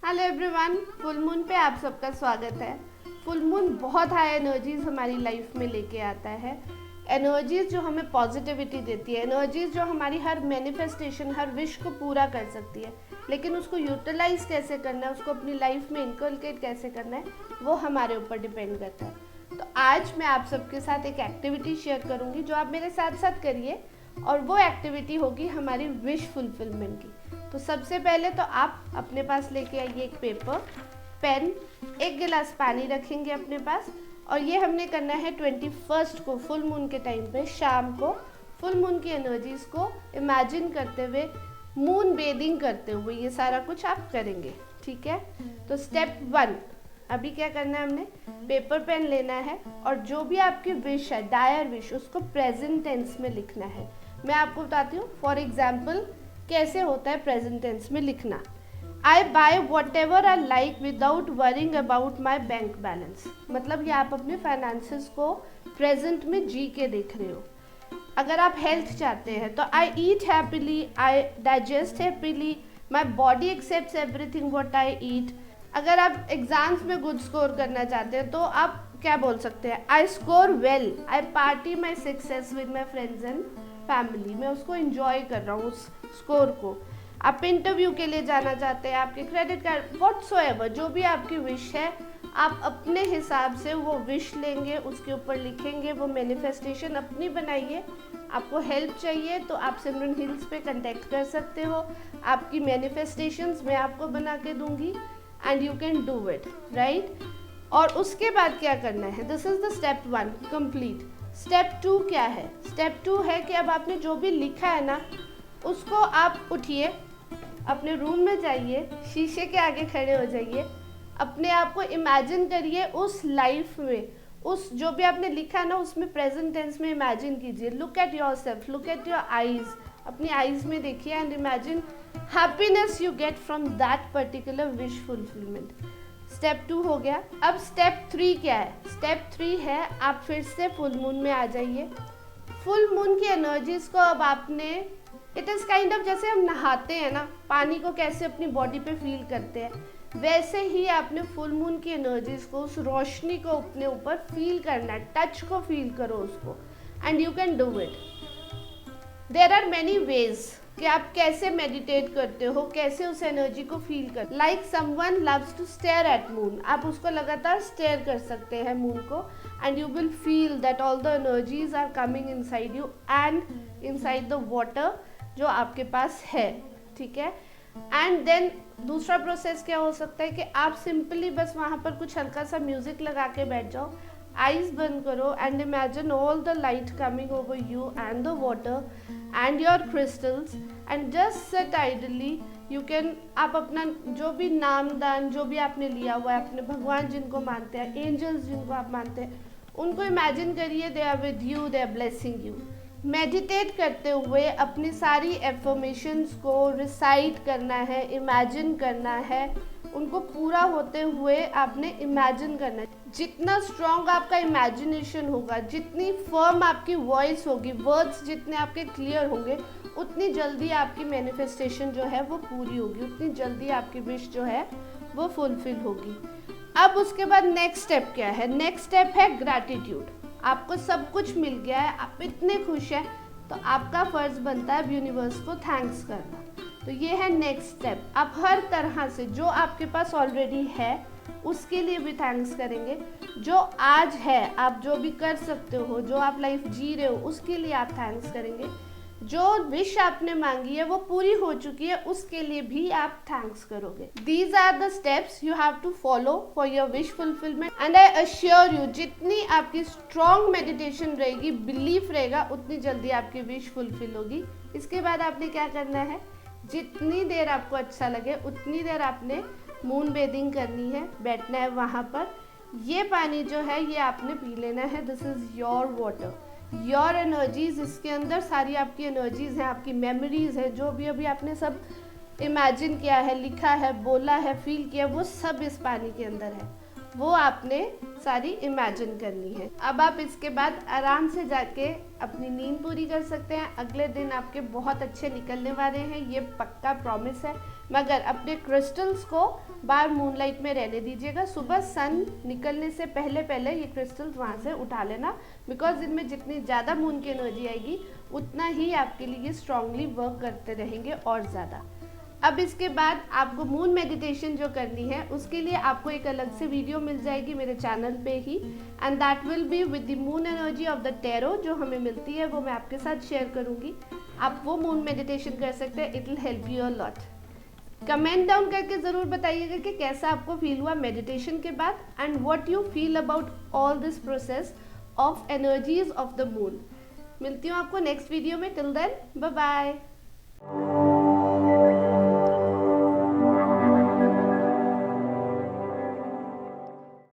Hello everyone, full moon पे आप सबका स्वागत है। फुल मून बहुत हाई एनर्जीज हमारी लाइफ में लेके आता है। एनर्जीज जो हमें पॉजिटिविटी देती है, एनर्जीज जो हमारी हर मैनिफेस्टेशन, हर विश को पूरा कर सकती है। लेकिन उसको यूटिलाइज कैसे करना है, उसको अपनी लाइफ में इनकलकेट कैसे करना है, वो हमारे ऊपर डिपेंड करता है। तो आज मैं आप सबके साथ एक एक्टिविटी शेयर करूँगी जो आप मेरे साथ साथ करिए, और वो एक्टिविटी होगी हमारी विश फुलफिलमेंट की। तो सबसे पहले तो आप अपने पास लेके आइए एक पेपर, पेन, एक गिलास पानी रखेंगे अपने पास। और ये हमने करना है 21 को, फुल मून के टाइम पे शाम को, फुल मून की एनर्जीज को इमेजिन करते हुए, मून बेदिंग करते हुए ये सारा कुछ आप करेंगे। ठीक है, तो स्टेप 1, अभी क्या करना है, हमने पेपर पेन लेना है और जो भी आपकी विश है, डायर विश, उसको प्रेजेंट टेंस में लिखना है। मैं आपको बताती हूँ फॉर एग्जाम्पल कैसे होता है प्रेजेंट टेंस में लिखना। I buy whatever I like without worrying about my bank balance. मतलब ये आप अपने फाइनेंसेस को प्रेजेंट में जी के देख रहे हो। अगर आप हेल्थ चाहते हैं तो I eat happily, I digest happily, my body accepts everything what I eat. अगर आप एग्जाम्स में गुड स्कोर करना चाहते हैं तो आप क्या बोल सकते हैं, I score well, I party my success with my friends and family. मैं उसको इंजॉय कर रहा हूँ उस स्कोर को। आप इंटरव्यू के लिए जाना चाहते हैं, आपके क्रेडिट कार्ड, व्हाटसोएवर, जो भी आपकी विश है, आप अपने हिसाब से वो विश लेंगे, उसके ऊपर लिखेंगे, वो मैनिफेस्टेशन अपनी बनाइए। आपको हेल्प चाहिए तो आप सिमरन हिल्स पे कांटेक्ट कर सकते हो। आपकी मैनिफेस्टेशंस मैं आपको बना के दूंगी and you can do it, right. और उसके बाद क्या करना है, this is the step 1 complete. Step 2 क्या है, स्टेप 2 है कि अब आपने जो भी लिखा है ना, उसको आप उठिए, अपने रूम में जाइए, शीशे के आगे खड़े हो जाइए, अपने आप को इमेजिन करिए उस लाइफ में, उस जो भी आपने लिखा है ना उसमें प्रेजेंट टेंस में इमेजिन कीजिए। Look at your self, look at your eyes, अपनी आईज में देखिए and imagine happiness you get from that particular wish fulfilment. Step 2 हो गया। अब स्टेप 3 क्या है, स्टेप 3 है आप फिर से फुल मून में आ जाइए। फुल मून की एनर्जीज को अब आपने, इट इज़ काइंड ऑफ जैसे हम नहाते हैं ना, पानी को कैसे अपनी बॉडी पे फील करते हैं, वैसे ही आपने फुल मून की एनर्जीज को, उस रोशनी को अपने ऊपर फील करना है, टच को फील करो उसको, and you can do it. There are many ways कि आप कैसे मेडिटेट करते हो, कैसे उस एनर्जी को फील कर, like someone loves to stare at moon, आप उसको लगातार स्टेयर कर सकते हैं मून को, and you will feel that all the energies are coming inside you and inside the water जो आपके पास है। ठीक है, एंड देन दूसरा प्रोसेस क्या हो सकता है कि आप सिंपली बस वहाँ पर कुछ हल्का सा म्यूजिक लगा के बैठ जाओ, आईज बंद करो and imagine all the light coming over you and the water and your crystals and just sit ideally. You can, आप अपना जो भी नाम दान जो भी आपने लिया हुआ है, अपने भगवान जिनको मानते हैं, एंजल्स जिनको आप मानते हैं, उनको इमेजिन करिए they are with you, they are blessing you. Meditate करते हुए अपनी सारी एफर्मेशंस को रिसाइट करना है, इमेजिन करना है, उनको पूरा होते हुए आपने इमेजिन करना है। जितना स्ट्रॉन्ग आपका इमेजिनेशन होगा, जितनी फर्म आपकी वॉइस होगी, वर्ड्स जितने आपके क्लियर होंगे, उतनी जल्दी आपकी मैनिफेस्टेशन जो है वो पूरी होगी, उतनी जल्दी आपकी विश जो है वो फुलफिल होगी। अब उसके बाद नेक्स्ट स्टेप क्या है, नेक्स्ट स्टेप है ग्रैटिट्यूड। आपको सब कुछ मिल गया है, आप इतने खुश हैं, तो आपका फर्ज बनता है यूनिवर्स को थैंक्स करना। तो ये है नेक्स्ट स्टेप। आप हर तरह से जो आपके पास ऑलरेडी है उसके लिए भी थैंक्स करेंगे, जो आज है, आप जो भी कर सकते हो, जो आप लाइफ जी रहे हो, उसके लिए आप थैंक्स करेंगे। जो विश आपने मांगी है वो पूरी हो चुकी है, उसके लिए भी आप थैंक्स करोगे। These are the steps you have to follow for your wish fulfilment and I assure you, जितनी आपकी स्ट्रॉन्ग मेडिटेशन रहेगी, बिलीफ रहेगा, उतनी जल्दी आपकी विश फुलफिल होगी। इसके बाद आपने क्या करना है, जितनी देर आपको अच्छा लगे उतनी देर आपने मून बेदिंग करनी है, बैठना है वहाँ पर। ये पानी जो है ये आपने पी लेना है, this is your water, your energies, इसके अंदर सारी आपकी एनर्जीज हैं, आपकी मेमोरीज है, जो भी अभी आपने सब इमेजिन किया है, लिखा है, बोला है, फील किया, वो सब इस पानी के अंदर है। वो आपने सारी इमेजिन करनी है। अब आप इसके बाद आराम से जाके अपनी नींद पूरी कर सकते हैं। अगले दिन आपके बहुत अच्छे निकलने वाले हैं, ये पक्का प्रॉमिस है। मगर अपने क्रिस्टल्स को बाहर मूनलाइट में रहने दीजिएगा। सुबह सन निकलने से पहले पहले ये क्रिस्टल्स वहाँ से उठा लेना, बिकॉज इनमें जितनी ज़्यादा मून की एनर्जी आएगी उतना ही आपके लिए स्ट्रांगली वर्क करते रहेंगे और ज़्यादा। अब इसके बाद आपको मून मेडिटेशन जो करनी है उसके लिए आपको एक अलग से वीडियो मिल जाएगी मेरे चैनल पे ही, and that will be with the moon energy of the tarot जो हमें मिलती है, वो मैं आपके साथ शेयर करूँगी। आप वो मून मेडिटेशन कर सकते हैं, it will help you a lot. Comment down करके ज़रूर बताइएगा कि कैसा आपको फील हुआ मेडिटेशन के बाद, and what you feel about all this process of energies of the moon. मिलती हूँ आपको नेक्स्ट वीडियो में। Till then bye bye.